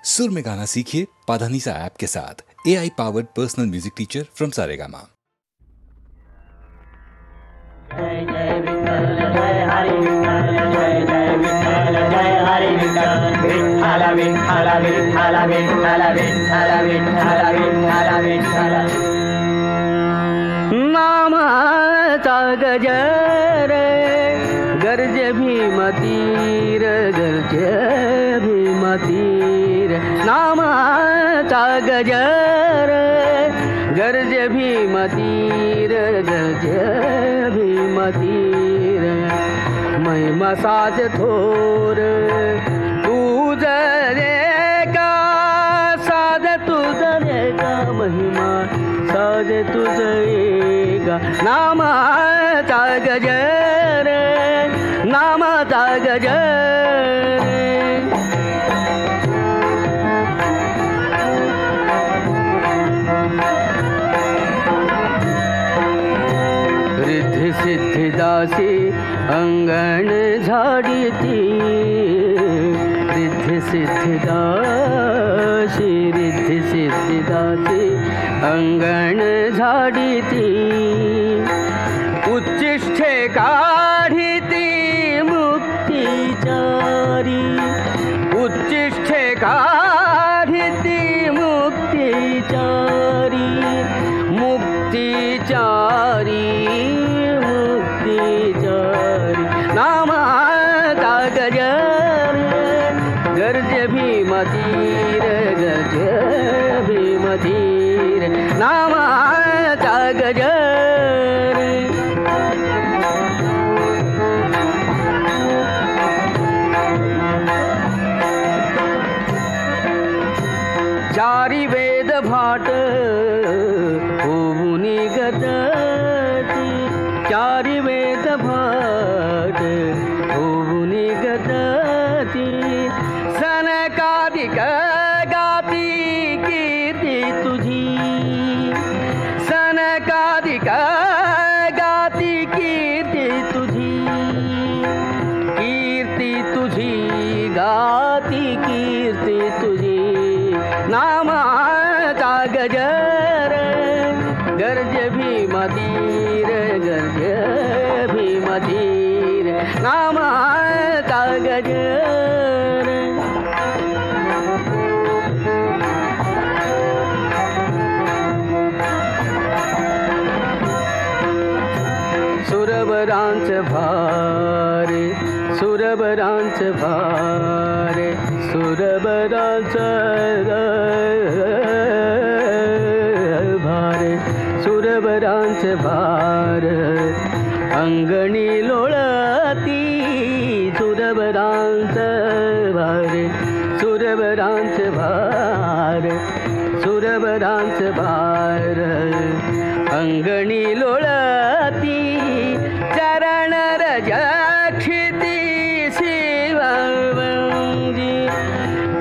सुर में गाना सीखिए पाधानीसा ऐप के साथ। AI powered personal music teacher from Saregama. जय जय विठ्ठल जय हरि विठ्ठल जय जय विठ्ठल जय हरि विठ्ठल विठ्ठल विठ्ठल विठ्ठल विठ्ठल विठ्ठल विठ्ठल विठ्ठल विठ्ठल नामाचा गजर गर्ज भीमतीर गर्ज भीमतीर नामाचा गजर गर्ज भीमतीर गर्ज भीमतीर महिमा साज थोर तुझ रे का साज तुझ रे का महिमा साज तुझ रे का नामाचा गजर नामाचा गजर रिद्धी सिद्धी दासी अंगण झाडीती रिद्धी सिद्धी दासी रिद्धी सिद्धी दासी अंगण झाडीती उच्चिष्ठे काढीती मुक्तिचारी उच्चिष्ठे काढीती मुक्तिचारी मुक्तिचारी मुक्तिचारी नामाचा गजर गर्ज भीमतीर गर्ज भीमतीर नामाचा गजर चारी वेद भाट होऊनी गदती चारी वेद भाट होऊनी गदती सनकादिक गाती कीर्ती तुझी सनकादिक गाती कीर्ती तुझी कीर्ती तुझी गाती कीर्ती तुझी नामाचा गजर गर्ज भीमतीर गर्ज भीमतीर नामाचा गजर सुरवरांच भार सुरवरांच भार सुरवरांच भार सुरवरांच भार अंगणी लोळती सुरवरांच भार सुरवरांच भार सुरवरांच भार अंगणी लोळती चरण रजक्षिती शिववंदी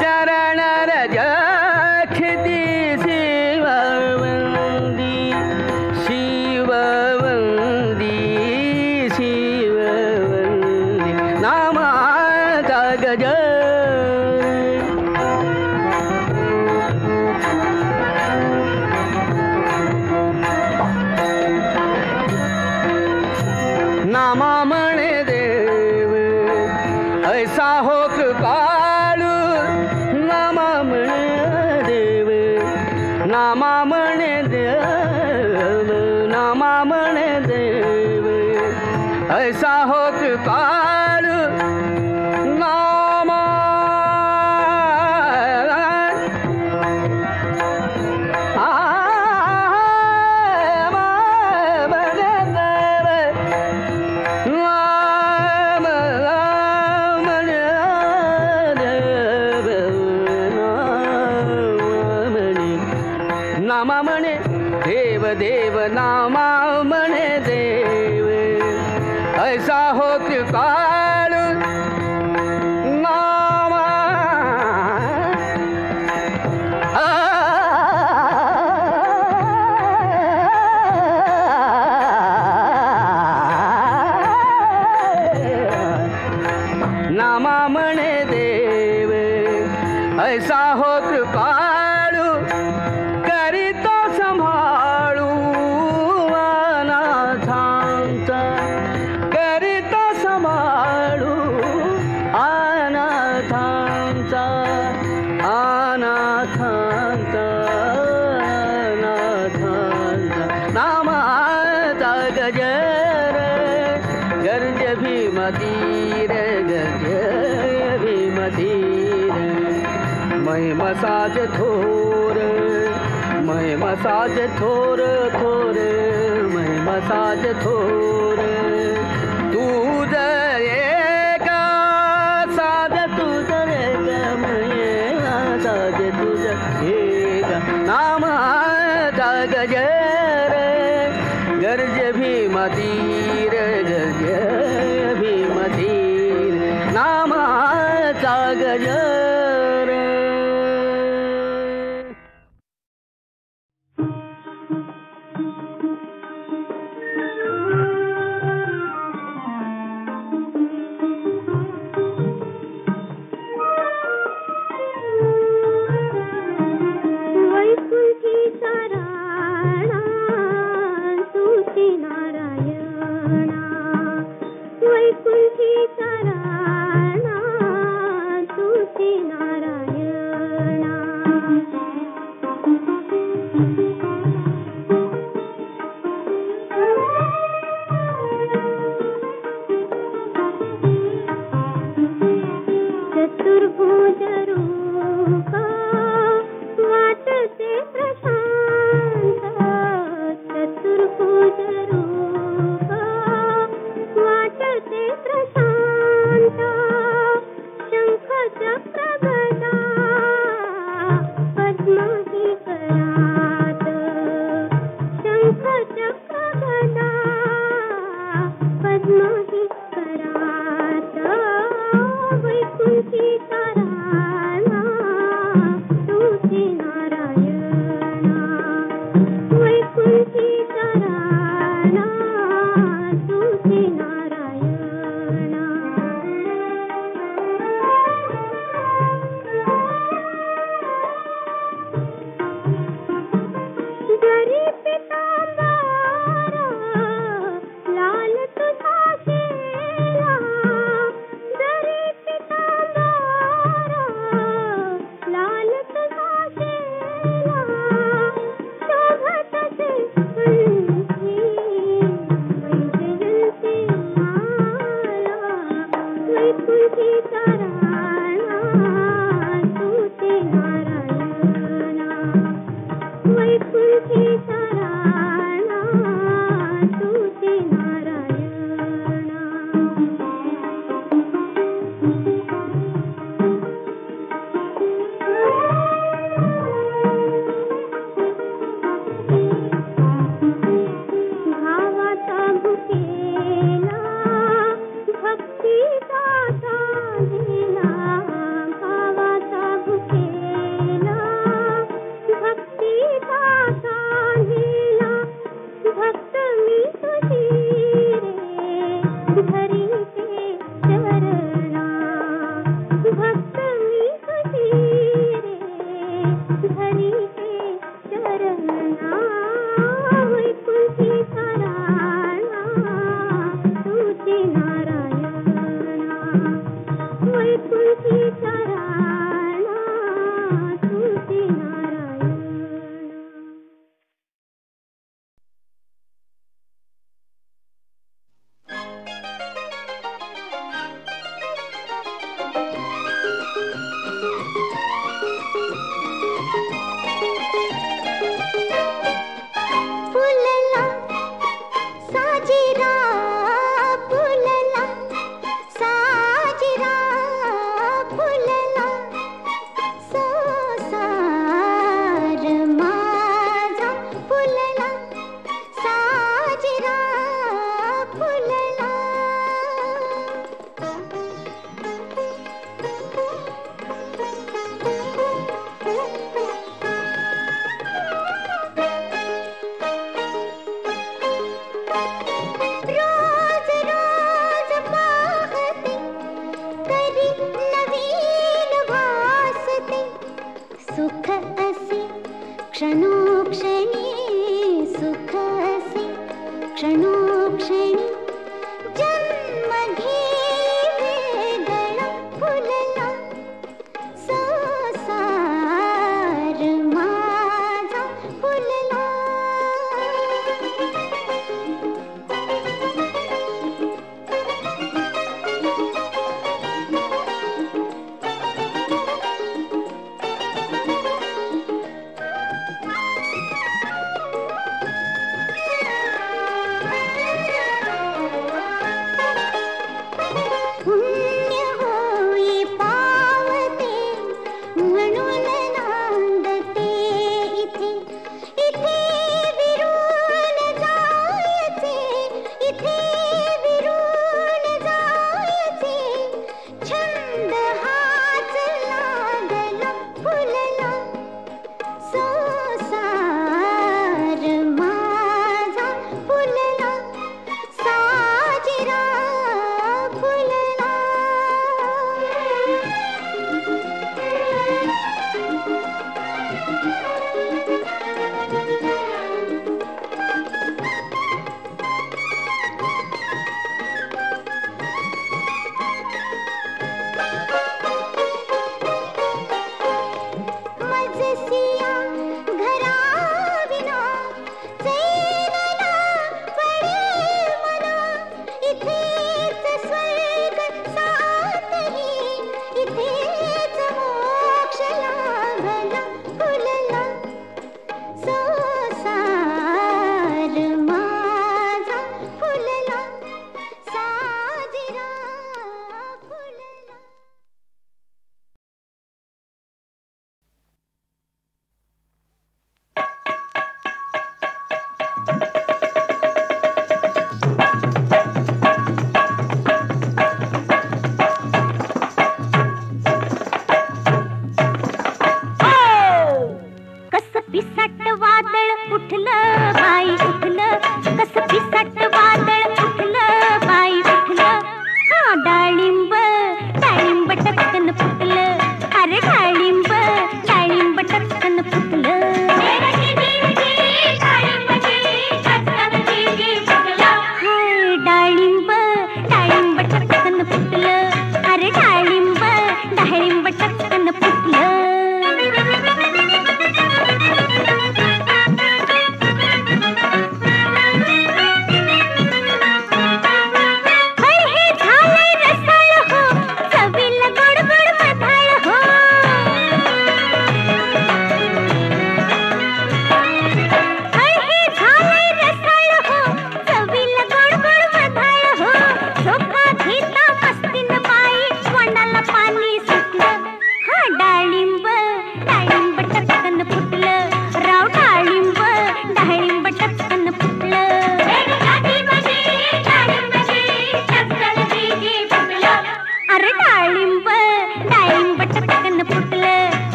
चरण रजक्षिती शिववंदी शिववंदी शिववंदी नामाचा गजर नामा म्हणे देव ऐसा हो कृपाळू नामा म्हणे देव नामा म्हणे देव नामा म्हणे देव ऐसा हो कृपाळू नामा नामा म्हणे देव देव नामा म्हणे देव ऐसा हो कृपाळू नामा नामा म्हणे देव ऐसा हो कृपाळू करीत संभाळू अनाथांचा करीत संभाळू अनाथांचा अनाथांचा अनाथांचा नामाचा गजर गर्ज भीमतीर गर्ज भीमतीर महिमा साज थोर महिमा साज थोर थोर महिमा साज थोर तुझ एका साज तुझ एक महिमा साज तुझ एक नामाचा गजर गर्ज भीमतीर गर्ज भीमतीर नामाचा गजर वैकुंठी साराणा तुझे नारायण सुख असे क्षणोक्षणी, सुख असे क्षणोक्षणी, जन्म घेवे गळा फुलला, संसार माझा फुलला. पुण्य होई पावते म्हणून नांदते इथे, इथे विरून जायचे, इथे विरून जायचे, छंद हाच लागला फुलला, संसार माझा फुलला, साजिरा फुलला. मजसिया घराविना चैनला पडेल मना, इथेच स्वर्ग सातही, इथेच मोक्ष लाभला फुलला, संसार माझा फुलला, साजिरा फुलला. कस पिसाट वादळ उठलं बाई उठलं, कस पिसाट वादळ उठलं बाई उठलं, हा डाळिंब डाळिंब टपकन फुटलं, अरे डाळिंब डाळिंब टपकन फुटलं. हाय डाळिंब डाळिंब टपकन फुटलं, अरे डाळिंब डाळिंब टपकन फुटलं.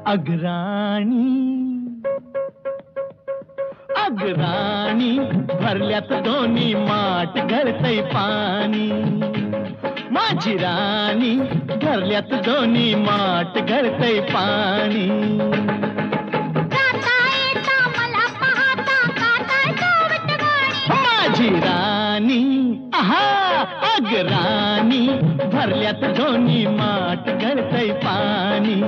अग्राणी अग्राणी भरल्यात दोन्ही माठ गळतय पाणी माझी राणी भरल्यात दोन्ही माठ गळतय पाणी माझी राणी आहा अग्राणी भरल्यात दोन्ही माठ गळतय पाणी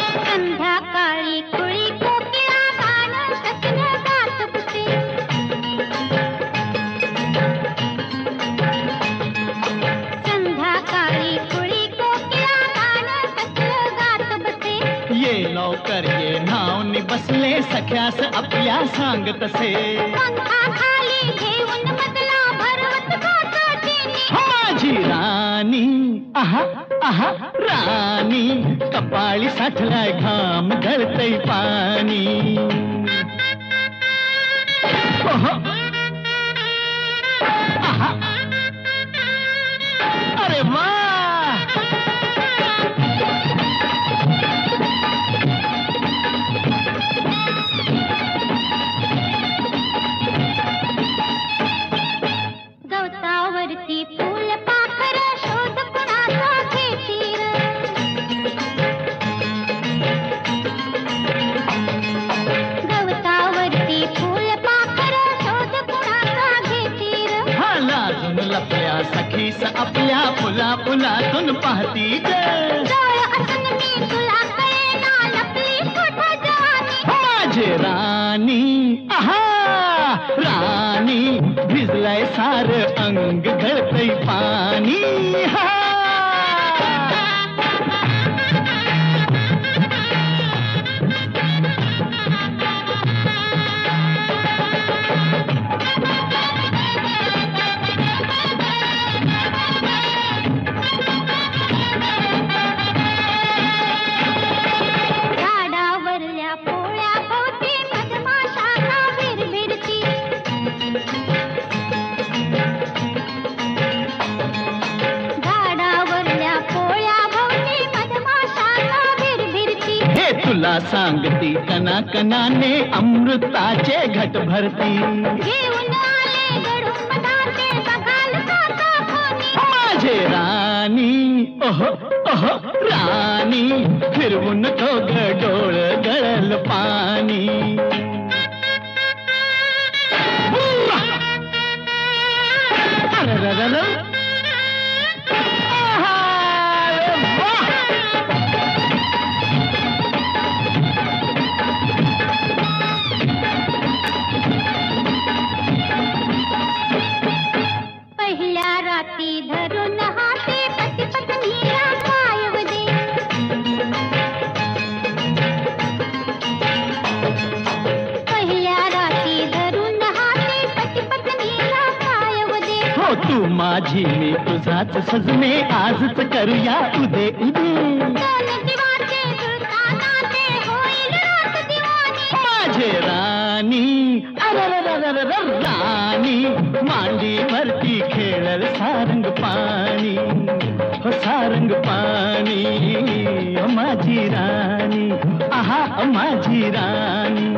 संध्याकाळी कुळी कोकिळा गाणं कसलं गात बसे संध्याकाळी कुळी कोकिळा गाणं कसलं गात बसे ये लवकर ये नावनी बसले सख्यास आपल्या सांगत असे पंखाखाली घेऊन मधला भरवत काकाटीने माझी राणी आहा आहा राणी कपाळी साठलाय घाम गळतय पाणी ओहो. आहा. अरे वा गवतावरती फूल पाखर शोध कुणाचा घेतील गवतावरती फूल पाखर शोध कुणाचा घेतील हा लाजून लपल्या सखीस आपल्या फुला फुलातून पाहती ग जवळ असून मी तुला कळेना लपली कुठं जवानी माझे राणी आहा राणी भिजलंय सार अंग गळतय पाणी हा. झाडावरल्या पोळ्या भोवती मधमाशांना भिरभिरती झाडावरल्या पोळ्या भोवती मधमाशांना भिरभिरती हे तुला सांगती कणाकणाने अमृताचे घट भरती घेऊन आले गडून मधाचे बघाल काका कोणी माझे राणी ओहो ओहो राणी फिरवून तो डोळ गळल पाणी अरररर. आहा, रे वाह. पहिल्या राती धरून हाते पती पत्नीला पायव दे पहिल्या राती धरून हाते पती पत्नीला पायव दे हो तू माझी मी तुझाच सजने आजच करूया उदे उदे दोन दिवाचे जुळताना ते होईल रात दिवाणी माझे राणी अरररररर राणी मांडीवरती खेळल सारंग पाणी हो सारंग पाणी माझी राणी आहा माझी राणी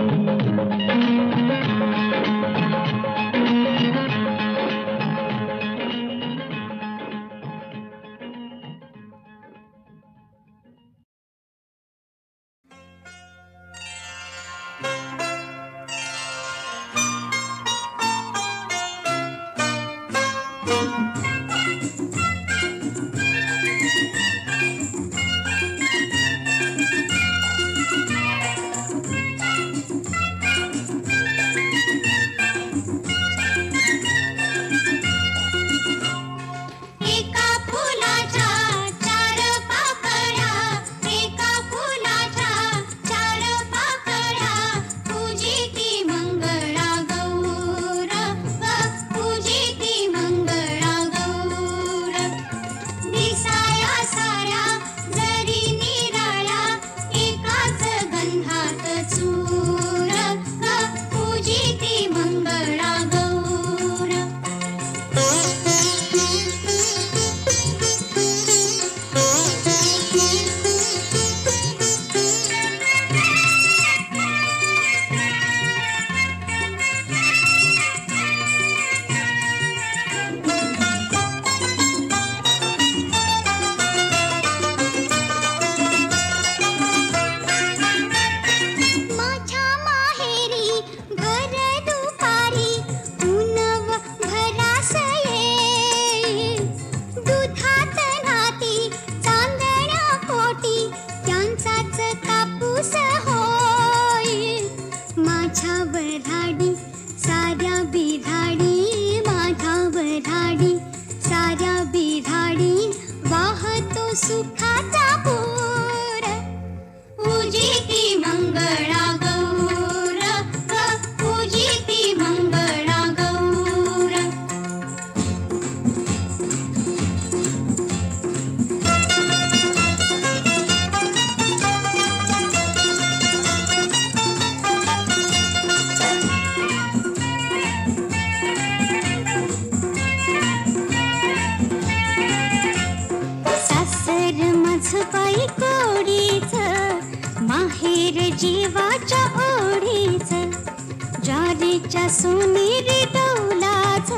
सोनेरी डौलाच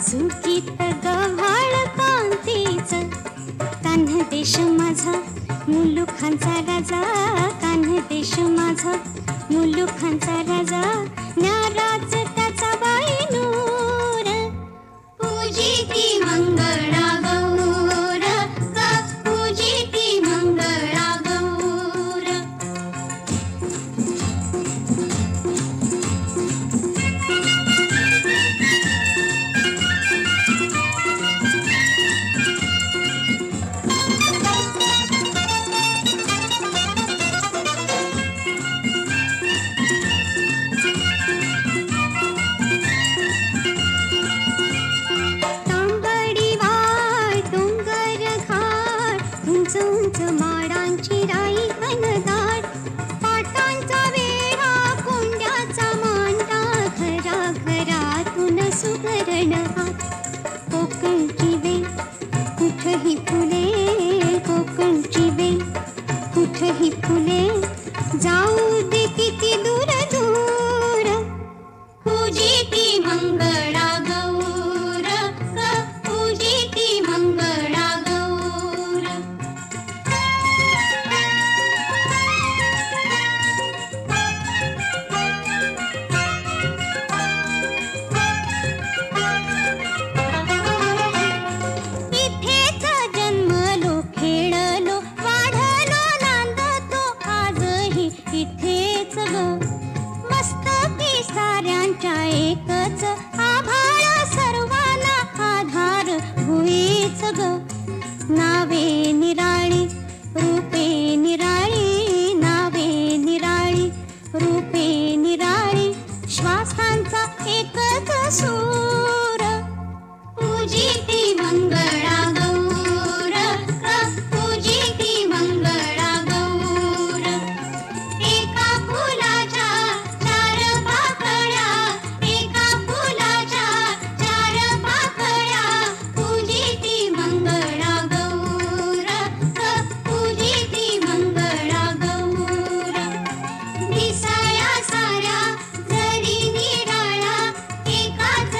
सुकीत गव्हाळ कांतीच कान्ह देश माझा मुलुखांचा राजा कान्ह देश माझा मुलुखांचा राजा न्याराज त्याचा बाईनूर पूजिती मंगळा गौर पूजिती मंगळा गौर उंच माडांची राई घनदाट पाटांचा वेढा कोंड्याचा मांडा घरा घरातून सुगरण हात कोकणची वेल कुठही फुले कोकणची वेल कुठही फुले जाऊ दे किती दूर दूर पूजिती मंगळा गौर पूजिती मंगळा गौर इथेच जन्मलो खेळलो वाढलो नांदतो आजही इथेच ग मस्तकी साऱ्यांच्या एकच आभाळ सर्वांना आधार भुईच ग नावे निराळी रूपे निराळी नावे निराळी रूपे निराळी श्वासांचा एकच सूर पूजिती मंगळा गौर पूजिती मंगळा गौर एका फुलाच्या चार पाकळ्या एका फुलाच्या चार पाकळ्या पूजिती मंगळा गौर पूजिती मंगळा गौर दिसाया साऱ्या जरी निराळा एकाच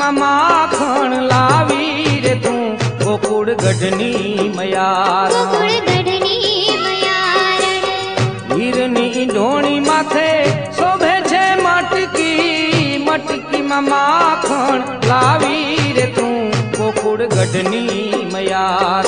માં માખણ લાવી રે તું ગોકુળ ગઢની મયાર હીરની ઢોણી માથે શોભે છે મટકી મટકી માં માખણ લાવી રે તું ગોકુળ ગઢની મયાર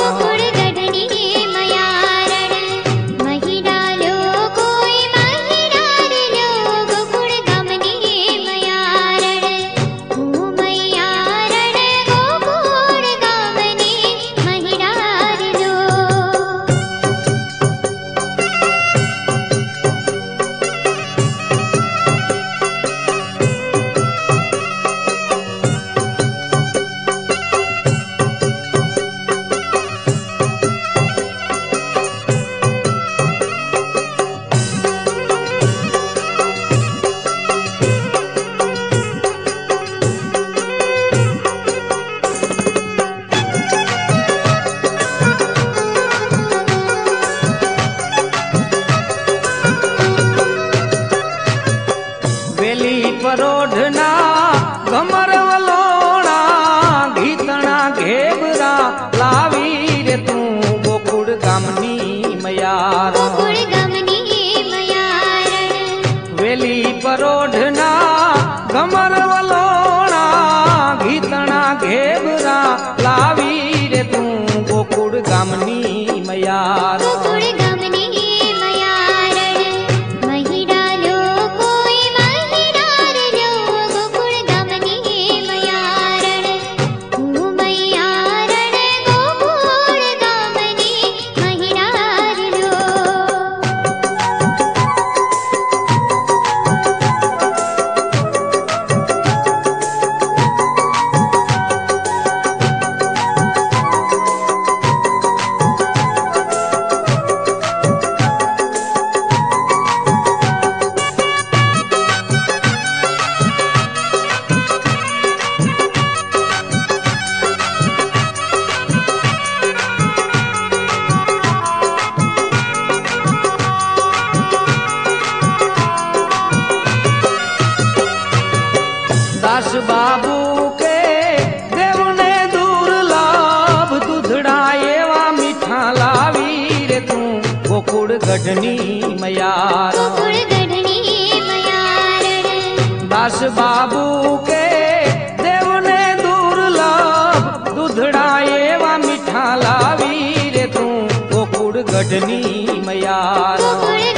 परोढ़ना घमर वलोणा घीतणा घेबरा लावी रे तू गोकुड़ गामनी मयार वेली परोढ़ना घमर वलोणा घीतणा घेबरा लावी रे तू गोकुड़ गामनी मयार दास बाबू के देव ने दुर्लभ दूधड़ा एवा मीठा लावी रे तू गोकुड़ गढ़नी मयार दास बाबू के देव ने दुर्लभ दूधड़ा एवा मीठा लावी रे तू गोकुड़ गढ़नी मयार